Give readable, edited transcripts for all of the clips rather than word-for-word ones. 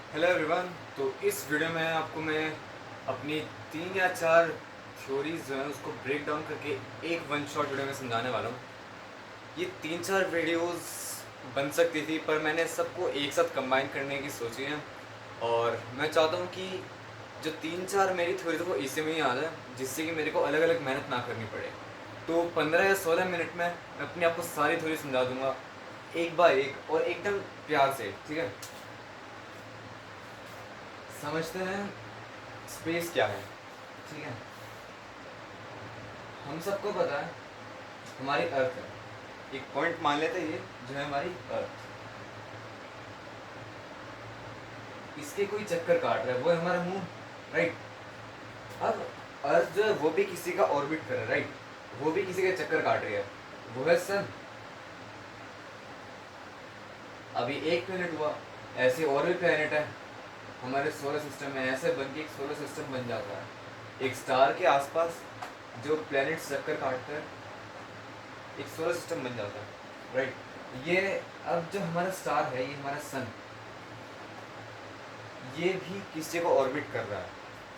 Hello everyone. तो इस video में आपको मैं अपनी 3 या 4 थ्योरीज जो हैं उसको ब्रेक डाउन करके एक वन शॉट वीडियो में समझाने वाला हूँ। ये 3-4 वीडियोस बन सकती थी पर मैंने सबको एक साथ कंबाइन करने की सोची है और मैं चाहता हूँ कि जो 3-4 मेरी थ्योरीज वो इसी में ही आ जाए, जिससे कि मेरे को अलग अलग मेहनत ना करनी पड़े। तो 15 या 16 मिनट में मैं अपने आपको सारी थ्योरी समझा दूंगा, एक बाय एक और एकदम प्यार से। ठीक है, समझते हैं स्पेस क्या है। ठीक है, हम सबको पता है हमारी अर्थ है। एक पॉइंट मान लेते हैं, ये जो है हमारी अर्थ, इसके कोई चक्कर काट रहा है, वो है हमारा मून। राइट। अब अर्थ जो है वो भी किसी का ऑर्बिट कर रहा है। राइट, वो भी किसी का चक्कर काट रही है, वो है सन। अभी एक प्लेनेट हुआ, ऐसे और भी प्लेनेट है हमारे सोलर सिस्टम में। ऐसे बन के एक सोलर सिस्टम बन जाता है। एक स्टार के आसपास जो प्लेनेट चक्कर काटते हैं एक सोलर सिस्टम बन जाता है। राइट। ये अब जो हमारा स्टार है, ये हमारा सन, ये भी किसी को ऑर्बिट कर रहा है।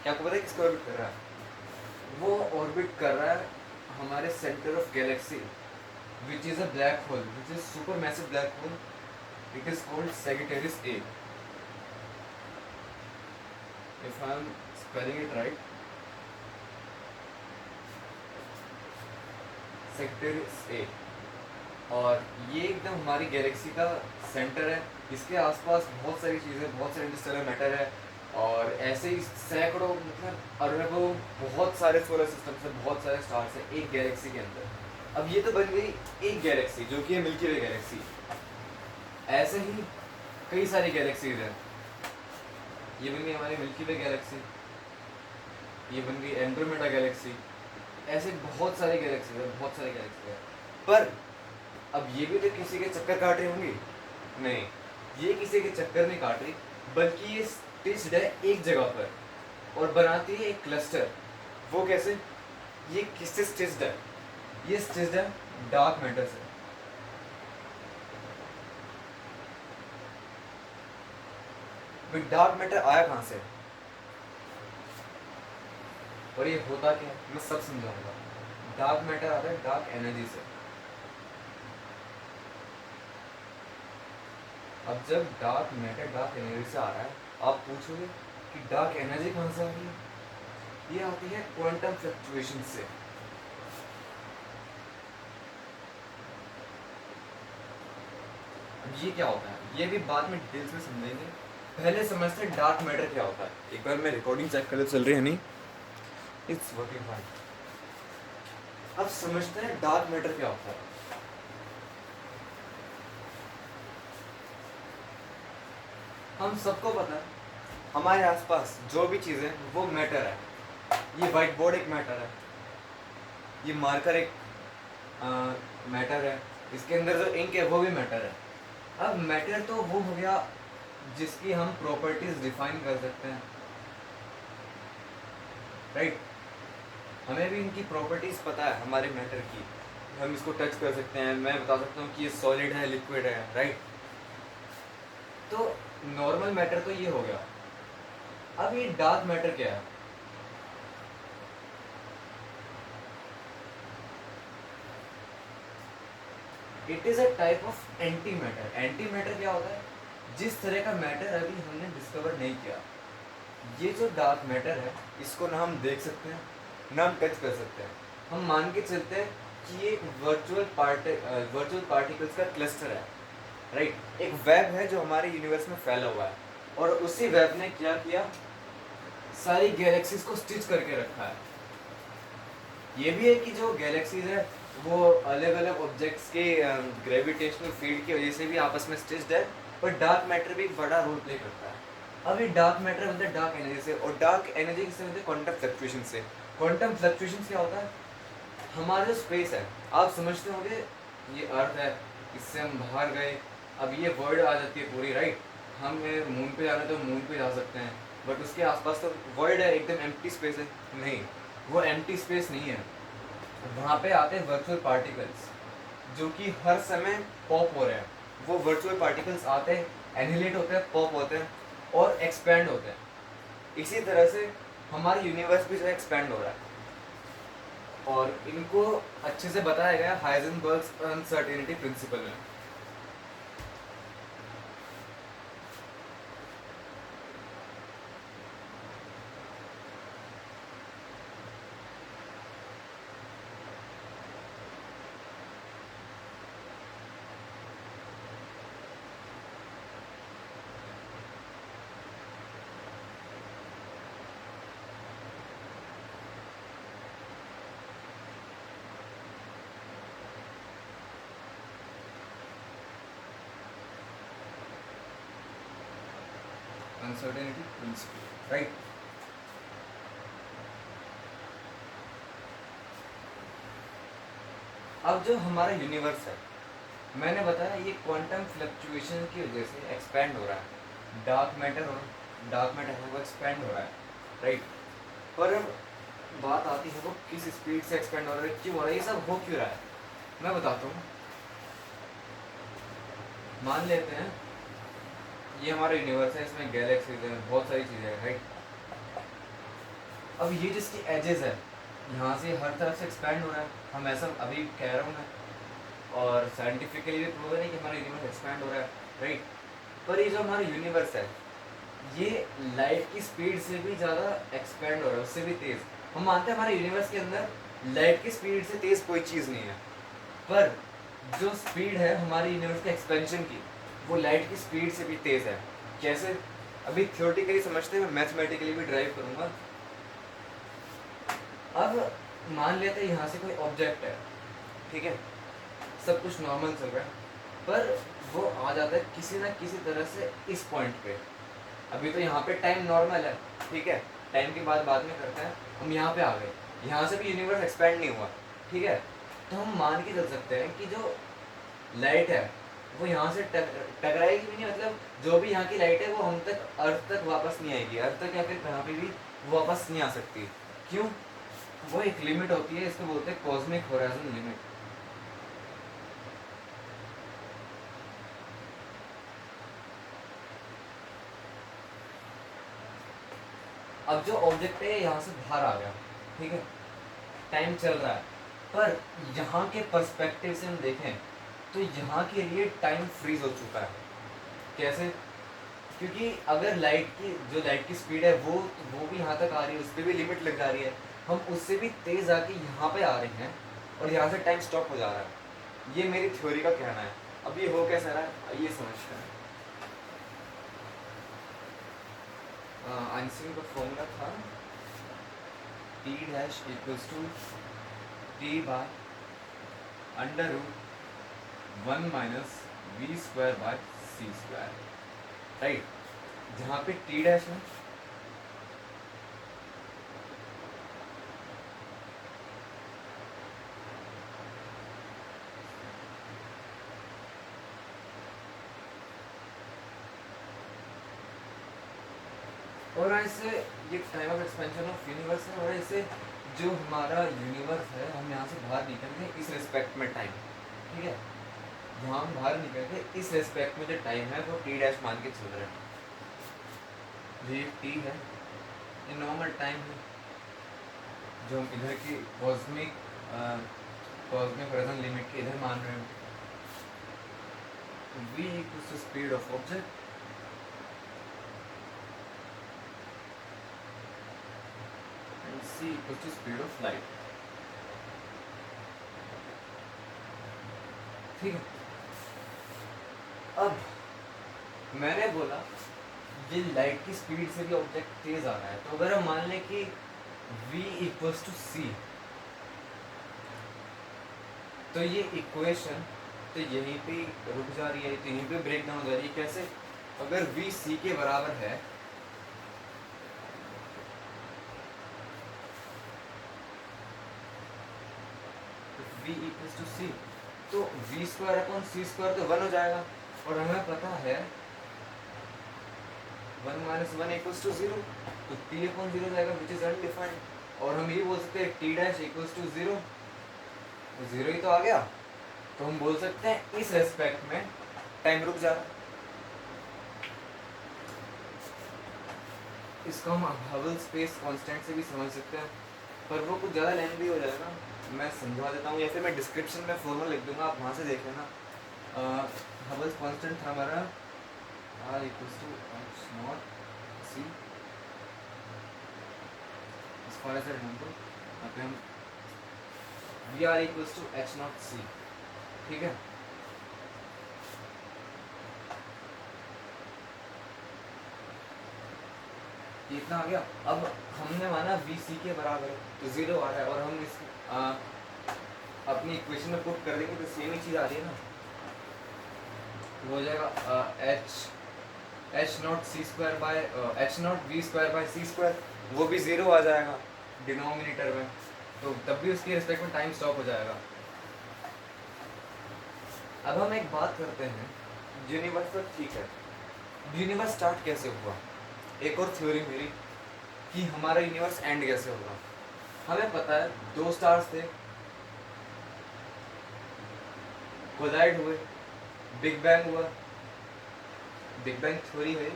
क्या आपको पता है किसको ऑर्बिट कर रहा है? वो ऑर्बिट कर रहा है हमारे centre of galaxy, which is a black hole, which is super massive black hole. It is called Sagittarius A, if I am spelling it right. Sagittarius A. और ये एकदम हमारी गैलेक्सी का सेंटर है। इसके आसपास बहुत सारी चीज़ें, बहुत सारे इंटरस्टेलर मैटर है और ऐसे ही सैकड़ों, मतलब अरबों, बहुत सारे सोलर सिस्टम से, बहुत सारे स्टार्स हैं एक गैलेक्सी के अंदर। अब ये तो बन गई एक गैलेक्सी जो कि है मिल्की वे गैलेक्सी। ऐसे ही कई सारी गैलेक्सीज हैं। ये बन गई हमारी मिल्की वे गैलेक्सी, ये बन गई एंड्रोमेडा गैलेक्सी। ऐसे बहुत सारी गैलेक्सीज हैं, बहुत सारी गैलेक्सी है। पर अब ये भी तो किसी के चक्कर काट रही होंगी? नहीं, ये किसी के चक्कर नहीं काट रही, बल्कि ये स्टिच्ड है एक जगह पर और बनाती है एक क्लस्टर। वो कैसे? ये किससे स्टिच्ड है? ये स्टिच्ड है डार्क मैटर से। भाई डार्क मैटर आया कहाँ से और ये होता क्या है, मैं सब समझाऊंगा। डार्क मैटर आता है डार्क एनर्जी से। अब जब डार्क मैटर डार्क एनर्जी से आ रहा है, आप पूछोगे कि डार्क एनर्जी कहाँ से आ रही है? ये आती है क्वांटम फ्लक्चुएशन से। अब ये क्या होता है ये भी बाद में डिटेल्स में समझेंगे, पहले समझते हैं डार्क मैटर क्या होता है। एक बार मैं रिकॉर्डिंग चेक कर चल रही है नहीं, इट्स वर्किंग फाइन। अब समझते हैं डार्क मैटर क्या होता है। हम सबको पता है हमारे आसपास जो भी चीज़ें वो मैटर है। ये व्हाइट बोर्ड एक मैटर है, ये मार्कर एक मैटर है, इसके अंदर जो इंक है वो भी मैटर है। अब मैटर तो वो हो गया जिसकी हम प्रॉपर्टीज डिफाइन कर सकते हैं। राइट, हमें भी इनकी प्रॉपर्टीज पता है हमारे मैटर की। हम इसको टच कर सकते हैं, मैं बता सकता हूँ कि ये सॉलिड है, लिक्विड है। राइट, तो नॉर्मल मैटर तो ये हो गया। अब ये डार्क मैटर क्या है? It is a type of anti matter. Anti matter क्या होता है? जिस तरह का मैटर अभी हमने डिस्कवर नहीं किया। ये जो डार्क मैटर है इसको ना हम देख सकते हैं ना हम टच कर सकते हैं। हम मान के चलते हैं कि ये एक वर्चुअल पार्टिकल्स का क्लस्टर है। राइट, एक वेब है जो हमारे यूनिवर्स में फैला हुआ है और उसी वेब ने क्या किया, सारी गैलेक्सीज को स्टिच करके रखा है। ये भी है कि जो गैलेक्सीज है वो अलग अलग ऑब्जेक्ट्स के ग्रेविटेशनल फील्ड की वजह से भी आपस में स्टिच्ड है, पर डार्क मैटर भी एक बड़ा रोल प्ले करता है। अब ये डार्क मैटर बनता है डार्क एनर्जी से, और डार्क एनर्जी किससे बनती है? क्वांटम फ्लक्चुएशन से। क्वांटम फ्लक्चुएशन क्या होता है? हमारा जो स्पेस है, आप समझते होंगे ये अर्थ है, इससे हम बाहर गए, अब ये वर्ल्ड आ जाती है पूरी। राइट, हम मून पे जाना तो मून पे जा सकते हैं, बट उसके आसपास तो वर्ल्ड है, एकदम एम्प्टी स्पेस है। नहीं, वो एम्प्टी स्पेस नहीं है। वहाँ पे आते हैं वर्चुअल पार्टिकल्स जो कि हर समय पॉप हो रहे हैं। वो वर्चुअल पार्टिकल्स आते हैं, एनिहिलेट होते हैं, पॉप होते हैं और एक्सपेंड होते हैं। इसी तरह से हमारा यूनिवर्स भी जो है एक्सपेंड हो रहा है, और इनको अच्छे से बताया गया हाइजेनबर्ग्स अनसर्टेनिटी प्रिंसिपल में। Uncertainty principle, right. अब जो हमारा यूनिवर्स है, मैंने बताया ये क्वांटम फ्लक्चुएशन की वजह से एक्सपेंड हो रहा है। डार्क मैटर है वो एक्सपेंड हो रहा है, राइट। पर अब बात आती है वो किस स्पीड से एक्सपेंड हो रहा है, क्यों हो रहा है, ये सब हो क्यों रहा है, मैं बताता हूँ। मान लेते हैं ये हमारा यूनिवर्स है, इसमें गैलेक्सीज हैं, बहुत सारी चीज़ें हैं, राइट। अब ये जिसकी एजेस है यहाँ से हर तरफ से एक्सपेंड हो रहा है, हम ऐसा अभी कह रहा हूँ मैं, और साइंटिफिकली भी प्रूव है कि हमारा यूनिवर्स एक्सपैंड हो रहा है, राइट। पर ये जो हमारा यूनिवर्स है ये लाइट की स्पीड से भी ज़्यादा एक्सपैंड हो रहा है, उससे भी तेज़। हम मानते हैं हमारे यूनिवर्स के अंदर लाइट की स्पीड से तेज़ कोई चीज़ नहीं है, पर जो स्पीड है हमारे यूनिवर्स के एक्सपेंशन की वो लाइट की स्पीड से भी तेज़ है। कैसे, अभी थ्योरेटिकली समझते हैं, मैं मैथमेटिकली भी ड्राइव करूँगा। अब मान लेते हैं यहाँ से कोई ऑब्जेक्ट है, ठीक है, सब कुछ नॉर्मल चल रहा है, पर वो आ जाता है किसी ना किसी तरह से इस पॉइंट पे। अभी तो यहाँ पे टाइम नॉर्मल है, ठीक है, टाइम की बात बाद में करते हैं। हम यहाँ पे आ गए, यहाँ से भी यूनिवर्स एक्सपैंड नहीं हुआ, ठीक है। तो हम मान के चल सकते हैं कि जो लाइट है वो यहाँ से टकराएगी भी नहीं, मतलब जो भी यहाँ की लाइट है वो हम तक, अर्थ तक वापस नहीं आएगी, अर्थ तक या फिर कहाँ पे भी वो वापस नहीं आ सकती। क्यों? वो एक लिमिट होती है, इसको बोलते हैं कॉस्मिक होराइजन लिमिट। अब जो ऑब्जेक्ट है यहाँ से बाहर आ गया, ठीक है, टाइम चल रहा है, पर यहाँ के पर्सपेक्टिव से हम देखें तो यहाँ के लिए टाइम फ्रीज हो चुका है। कैसे? क्योंकि अगर लाइट की स्पीड है वो भी यहाँ तक आ रही है, उस पर भी लिमिट लग जा रही है, हम उससे भी तेज आके यहाँ पे आ रहे हैं और यहाँ से टाइम स्टॉप हो जा रहा है। ये मेरी थ्योरी का कहना है। अब ये हो कैसा रहा है, ये समझते हैं। आइंस्टीन का फॉर्मूला था T dash equals to T by under root 1 minus v square by c square, right. जहाँ पे T डैश है और ऐसे ये time of expansion of universe है, और ऐसे जो हमारा यूनिवर्स है हम यहाँ से बाहर निकल गए इस रिस्पेक्ट में टाइम, ठीक है, यहाँ हम बाहर निकल गए इस रिस्पेक्ट में जो टाइम है वो T डैश मान के चल रहा है। ये T है, ये नॉर्मल टाइम है जो हम इधर की कॉस्मिक होराइजन लिमिट के इधर मान रहे हैं। v equals to speed of object and c equals to speed of light, ठीक है। अब मैंने बोला ये लाइट की स्पीड से भी ऑब्जेक्ट तेज आ रहा है, तो अगर हम मान लें कि v इक्वल्स टू c, तो ये इक्वेशन तो यहीं पे रुक जा रही है, तो यहीं पे ब्रेक डाउन हो जा रही है। कैसे? अगर v c के बराबर है तो v इक्वल्स टू c, तो v square upon c square तो 1 हो जाएगा, और हमें पता है 1 माइनस 1 इक्वल्स टू 0, तो t अपॉन 0 जाएगा विच इज अनडिफाइंड, और हम ये बोल सकते हैं t डैश इक्वल्स टू 0, तो 0 ही तो आ गया, तो हम बोल सकते हैं इस रेस्पेक्ट में टाइम रुक जा रहा। इसको हम हबल स्पेस कांस्टेंट से भी समझ सकते हैं, पर वो कुछ ज़्यादा लेंथी हो जाएगा, मैं समझा देता हूँ या फिर मैं डिस्क्रिप्शन में फॉर्मूला लिख दूंगा, आप वहाँ से देख लेना। हबल कांस्टेंट था हमारा R equals to H naught C, as far as I remember, यहाँ पे हम VR equals to H naught C, ठीक है। ये इतना आ गया। अब हमने माना VC के बराबर है तो 0 आ रहा है, और हम इस अपनी इक्वेशन में पुट कर देंगे तो सेम ही चीज़ आ रही है ना, वो हो जाएगा H not C square by H not V square by C square, वो भी 0 आ जाएगा डिनोमिनेटर में, तो तब भी उसके रिस्पेक्ट में टाइम स्टॉप हो जाएगा। अब हम एक बात करते हैं, यूनिवर्स तो ठीक है, यूनिवर्स स्टार्ट कैसे हुआ, एक और थ्योरी मेरी कि हमारा यूनिवर्स एंड कैसे होगा। हमें पता है 2 स्टार्स थे, कोलाइड हुए, बिग बैंग हुआ, बिग बैंग थ्योरी है,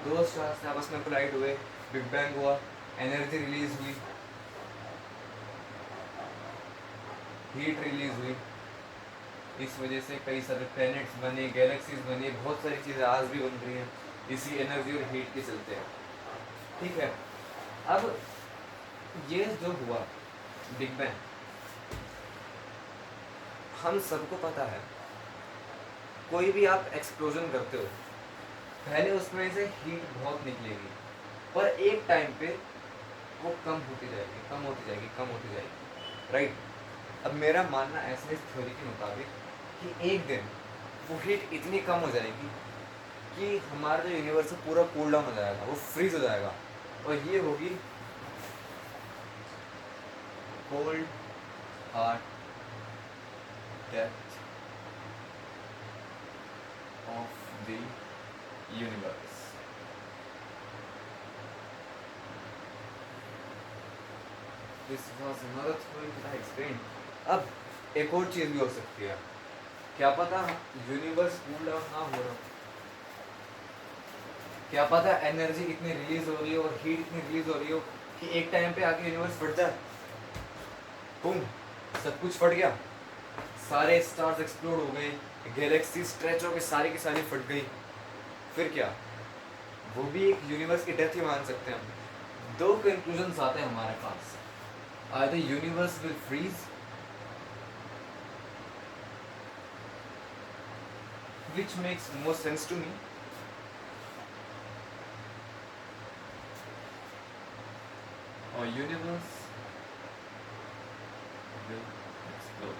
2 स्टार्स आपस में कोलाइड हुए, बिग बैंग हुआ, एनर्जी रिलीज हुई, हीट रिलीज हुई, इस वजह से कई सारे प्लैनेट्स बने, गैलेक्सीज बने, बहुत सारी चीज़ें आज भी बन रही हैं इसी एनर्जी और हीट के चलते हैं, ठीक है। अब ये जो हुआ बिग बैंग, हम सबको पता है कोई भी आप एक्सप्लोजन करते हो पहले उसमें से हीट बहुत निकलेगी, पर एक टाइम पे वो कम होती जाएगी, कम होती जाएगी, कम होती जाएगी, राइट। अब मेरा मानना ऐसा है इस थ्योरी के मुताबिक कि एक दिन वो हीट इतनी कम हो जाएगी कि हमारा जो यूनिवर्स है पूरा कूल डाउन हो जाएगा, वो फ्रीज हो जाएगा, और ये होगी cold heart death of the universe. This was another theory that I explained. अब एक और चीज भी हो सकती है, क्या पता यूनिवर्स कूल डाउन ना हो रहा, क्या पता एनर्जी इतनी रिलीज हो रही हो और हीट इतनी रिलीज हो रही हो कि एक टाइम पे आके यूनिवर्स फट जाए, बूम, सब कुछ फट गया, सारे स्टार्स एक्सप्लोड हो गए, गैलेक्सी स्ट्रेच हो गई, सारी की सारी फट गई, फिर क्या, वो भी एक यूनिवर्स की डेथ ही मान सकते हैं हम। 2 कंक्लूजन्स आते हैं हमारे पास, either universe will freeze, which makes more sense to me, or universe will explode.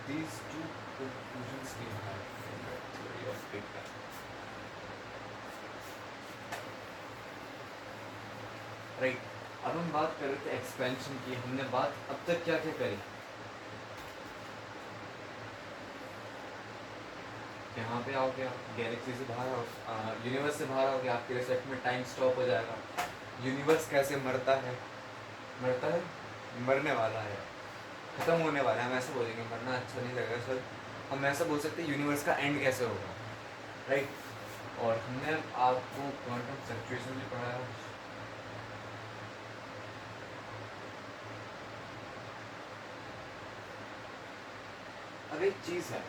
These 2 conclusions we have from the theory of Big Bang. Right. अब हम बात कर रहे थे एक्सपेंशन की, हमने बात अब तक क्या क्या करी, यहाँ पे आओगे आप, गैलेक्सी से बाहर आओ, यूनिवर्स से बाहर आओगे, आपके रिस्पेक्ट में टाइम स्टॉप हो जाएगा। यूनिवर्स कैसे मरता है, मरने वाला है, खत्म होने वाला है, हम ऐसे बोलेंगे, मरना अच्छा नहीं लगेगा सर, हम ऐसा बोल सकते हैं यूनिवर्स का एंड कैसे होगा, राइट। और हमने आपको क्वांटम फ्लक्चुएशन भी पढ़ाया, अब एक चीज़ है,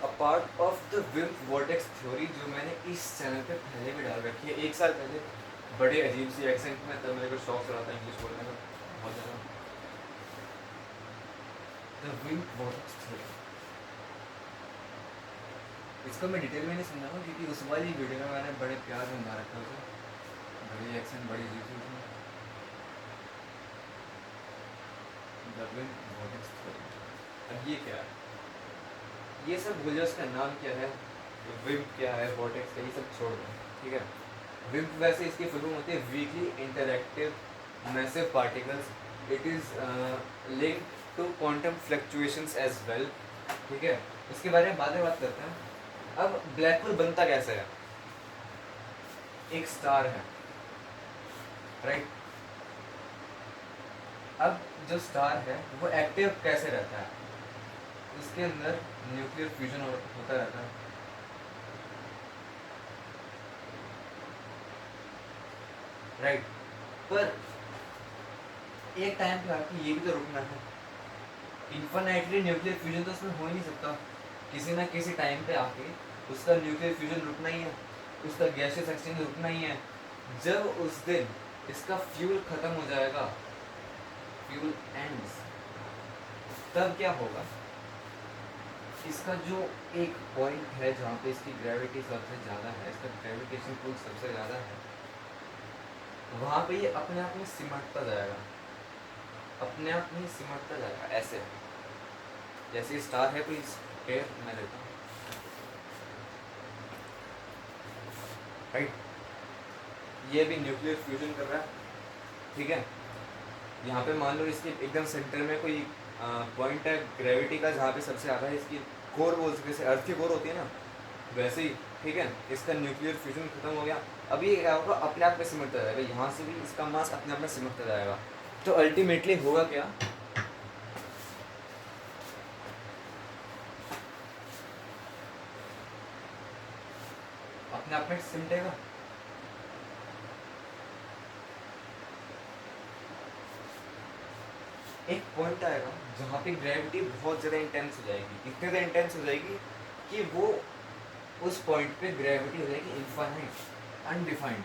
अ पार्ट ऑफ द विम्प वॉर्टेक्स थ्योरी जो मैंने इस चैनल पे पहले भी डाल रखी है 1 साल पहले, बड़े अजीब सी एक्सेंट में, तब मेरे को शौक चला था इंग्लिश बोलने का बहुत ज़्यादा। द विम्प वॉर्टेक्स थ्योरी, इसको मैं डिटेल में नहीं समझाऊंगा क्योंकि उस वाली वीडियो में मैंने बड़े प्यार में बना रखा उसे, बड़ी एक्सेंट बड़ी अजीब सी उसमें। द विम्प वॉर्टेक्स थ्योरी, अब ये क्या है, ये सब भूल जाओ, इसका नाम क्या है, विम्प क्या है, वॉर्टेक्स क्या, ये सब छोड़ दो, ठीक है। विम्प वैसे इसकी फुल फॉर्म होती है weakly interactive massive particles, it is linked to quantum fluctuations as well, ठीक है, इसके बारे में बाद में बात करते हैं। अब ब्लैक होल बनता कैसे है, एक स्टार है, राइट। अब जो स्टार है वो एक्टिव कैसे रहता है, इसके अंदर न्यूक्लियर फ्यूजन होता रहता है। राइट, पर एक टाइम पे आके ये भी तो रुकना है। इन्फिनिटली न्यूक्लियर फ्यूजन तो उसमें हो ही नहीं सकता। किसी ना किसी टाइम पे आके उसका न्यूक्लियर फ्यूजन रुकना ही है, उसका गैसियस एक्सचेंज रुकना ही है। जब उस दिन इसका फ्यूल खत्म हो जाएगा, फ्यूल एंड्स, तब क्या होगा, इसका जो एक पॉइंट है जहाँ पे इसकी ग्रेविटी सबसे ज़्यादा है, इसका ग्रेविटेशन पुल सबसे ज़्यादा है, वहाँ पे ये अपने आप में सिमटता जाएगा, अपने आप में सिमटता जाएगा। ऐसे जैसे स्टार है, कोई स्टेयर मैं लेता हूँ, राइट, ये भी न्यूक्लियर फ्यूजन कर रहा है, ठीक है। यहाँ पे मान लो इसके एकदम सेंटर में कोई पॉइंट है ग्रेविटी का, जहाँ पे सबसे ज़्यादा है इसकी कोर, बोल सकते, जैसे अर्थ की कोर होती है ना, वैसे ही, ठीक है। इसका न्यूक्लियर फ्यूजन खत्म हो गया, अब ये क्या होगा, अपने आप में सिमटता जाएगा, यहाँ से भी इसका मास अपने आप में सिमटता जाएगा। तो अल्टीमेटली होगा क्या, अपने आप में सिमटेगा। एक पॉइंट आएगा जहाँ पे ग्रेविटी बहुत ज़्यादा इंटेंस हो जाएगी, इतनी ज़्यादा इंटेंस हो जाएगी कि वो उस पॉइंट पे ग्रेविटी हो जाएगी infinite, undefined.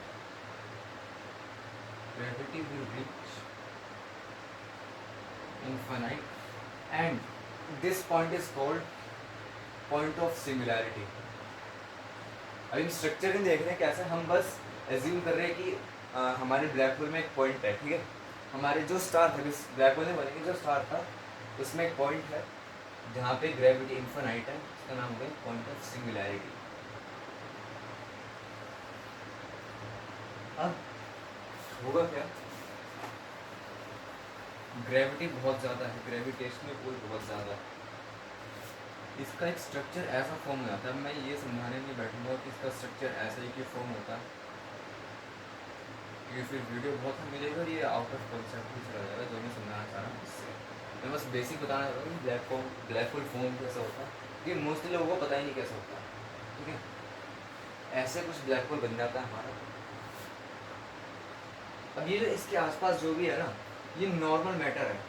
Gravity will reach infinite and this point is called point of similarity. अब इन स्ट्रक्चर नहीं देख रहे हैं कैसे, हम बस एज्यूम कर रहे हैं कि हमारे ब्लैक होल में एक पॉइंट है, ठीक है। हमारे जो स्टार था, जिस ब्लैक होल में बनेगी जो स्टार था, उसमें एक पॉइंट है जहाँ पे ग्रेविटी इनफाइनाइट है, उसका नाम हो गया पॉइंट ऑफ सिंगुलैरिटी। अब होगा क्या, ग्रेविटी बहुत ज़्यादा है, ग्रेविटेशनल पुल बहुत ज़्यादा है, इसका एक स्ट्रक्चर ऐसा फॉर्म हो जाता है। मैं ये समझाने नहीं बैठूंगा कि इसका स्ट्रक्चर ऐसा ही क्यों फॉर्म होता है, क्योंकि फिर वीडियो बहुत मिलेगा और ये आउट ऑफ कॉन्सेप्ट भी चला जाएगा जो मैं समझाना चाह रहा हूँ। इससे मैं बस बेसिक बताना चाह रहा हूँ कि ब्लैक होल फॉर्म कैसा होता है, क्योंकि मोस्टली लोगों को पता ही नहीं कैसा होता, ठीक है। ऐसे कुछ ब्लैक होल बन जाता है हमारा। अब ये जो इसके आसपास जो भी है ना, ये नॉर्मल मैटर है,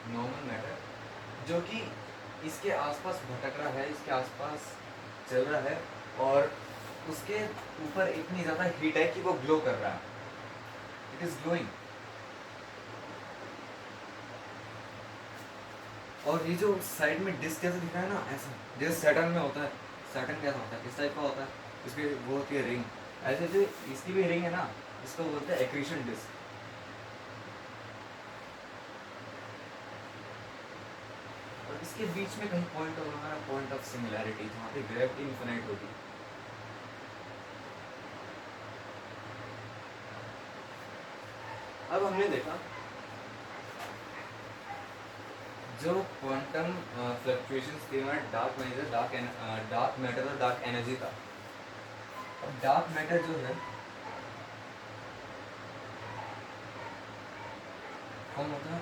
नॉर्मल मैटर जो कि इसके आसपास भटक रहा है, इसके आसपास चल रहा है, और उसके ऊपर इतनी ज़्यादा हीट है कि वो ग्लो कर रहा है, इट इज़ ग्लोइंग। और ये जो साइड में डिस्क जैसा दिख रहा है ना, ऐसा जैसे सैटर्न में होता है, सैटर्न कैसा होता है, किस टाइप का होता है, इसकी वो होती है रिंग, ऐसे जो इसकी भी रिंग है ना, इसको बोलते हैं एक्रीशन डिस्क। और इसके बीच में कहीं पॉइंट होगा हमारा पॉइंट ऑफ सिमिलैरिटी, जहाँ पे ग्रेविटी इनफिनिट होगी। अब हमने देखा जो क्वांटम फ्लक्चुएशंस थे हमारे डार्क मैटर और डार्क एनर्जी का। अब डार्क मैटर जो है फॉर्म होता है,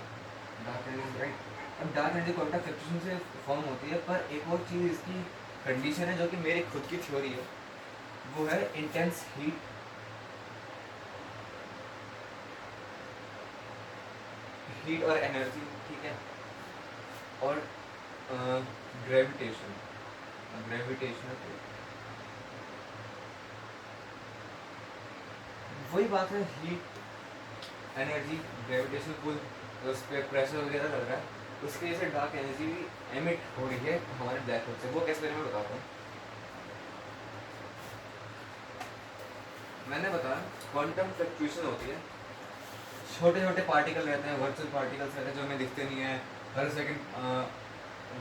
डार्क एनर्जी, राइट। अब डार्क एनर्जी क्वांटम फ्लक्चुएशन से फॉर्म होती है, पर एक और चीज़ इसकी कंडीशन है जो कि मेरी खुद की थ्योरी है, वो है इंटेंस हीट और एनर्जी, ठीक है, और ग्रेविटेशन, वही बात है, हीट, एनर्जी, ग्रेविटेशनल पुल, उस पर प्रेशर वगैरह लग रहा है, उसकी वजह से डार्क एनर्जी भी एमिट हो रही है हमारे ब्लैक होल से। वो कैसे मैं बताता हूँ। मैंने बताया क्वांटम फ्लक्चुएशन होती है, छोटे छोटे पार्टिकल रहते हैं, वर्चुअल पार्टिकल्स रहते हैं जो हमें दिखते नहीं है, हर सेकंड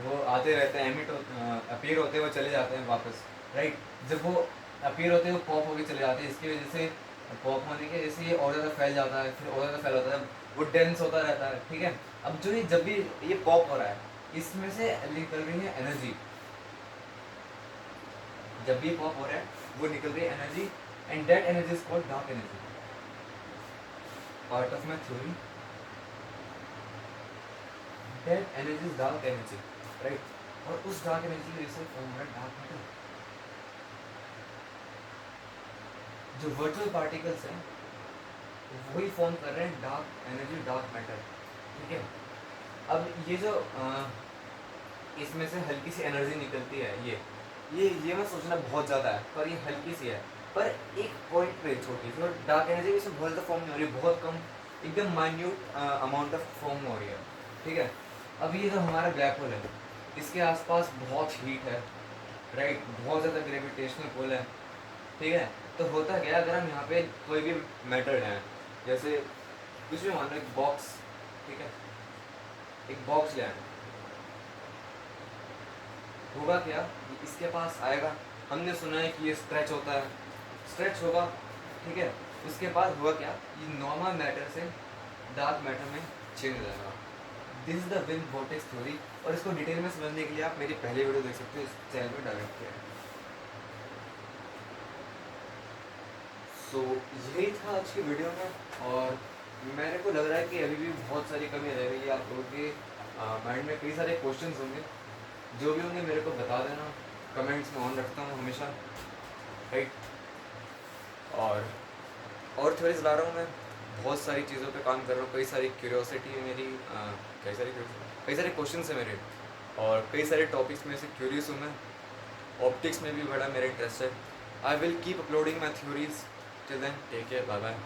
वो आते रहते हैं, अपीयर होते हैं, वो चले जाते हैं वापस, राइट। जब वो अपीयर होते हैं वो पॉप होकर चले जाते हैं, इसकी वजह से पॉप होने की वजह से ये और ज़्यादा फैल जाता है, फिर और ज़्यादा फैल होता है, वो डेंस होता रहता है, ठीक है। अब जो ये जब भी ये पॉप हो रहा है, इसमें से निकल रही है एनर्जी, जब भी पॉप हो रहा है वो निकल रही है energy, and that energy is called dark energy. Part of my theory, that energy is dark energy, right. और उस डार्क एनर्जी की वजह से फॉर्म हो रहा है डार्क मैटर। जो वर्चुअल पार्टिकल्स हैं वही फॉर्म कर रहे हैं डार्क एनर्जी, डार्क मैटर, ठीक है। अब ये जो इसमें से हल्की सी एनर्जी निकलती है, ये मैं सोचना बहुत ज़्यादा है, पर ये हल्की सी है, पर एक पॉइंट पे छोटी सी। और डार्क एनर्जी इसमें बहुत ज़्यादा फॉर्म नहीं हो रही, बहुत कम, एकदम माइन्यूट अमाउंट ऑफ फॉर्म हो रही है, ठीक है। अब ये जो हमारा ब्लैक होल है, इसके आसपास बहुत हीट है, राइट, बहुत ज़्यादा ग्रेविटेशनल पुल है, ठीक है। तो होता क्या है, अगर हम यहाँ पे कोई भी मैटर है, जैसे कुछ भी मान लो, एक बॉक्स, ठीक है, एक बॉक्स ले आए, होगा क्या, इसके पास आएगा, हमने सुना है कि ये स्ट्रेच होता है, स्ट्रेच होगा, ठीक है। उसके बाद हुआ क्या, ये नॉर्मल मैटर से डार्क मैटर में चेंज हो जाएगा। This is the win vortex theory, और इसको डिटेल में समझने के लिए आप मेरी पहले वीडियो देख सकते हो, इस चैनल पे डायरेक्ट किया है। सो यही था आज की वीडियो में, और मेरे को लग रहा है कि अभी भी बहुत सारी कमी रह गई है, आप लोगों के माइंड में कई सारे क्वेश्चंस होंगे, जो भी होंगे मेरे को बता देना, कमेंट्स में ऑन रखता हूँ हमेशा, राइट। और थ्योरीज ला रहा हूँ मैं, बहुत सारी चीज़ों पे काम कर रहा हूँ, कई सारी क्यूरियोसिटी है मेरी, कई सारे क्वेश्चंस हैं मेरे, और कई सारे टॉपिक्स में से क्यूरियस हूँ मैं। ऑप्टिक्स में भी बड़ा मेरा इंटरेस्ट है। I will keep uploading my theories, till then take care, bye bye.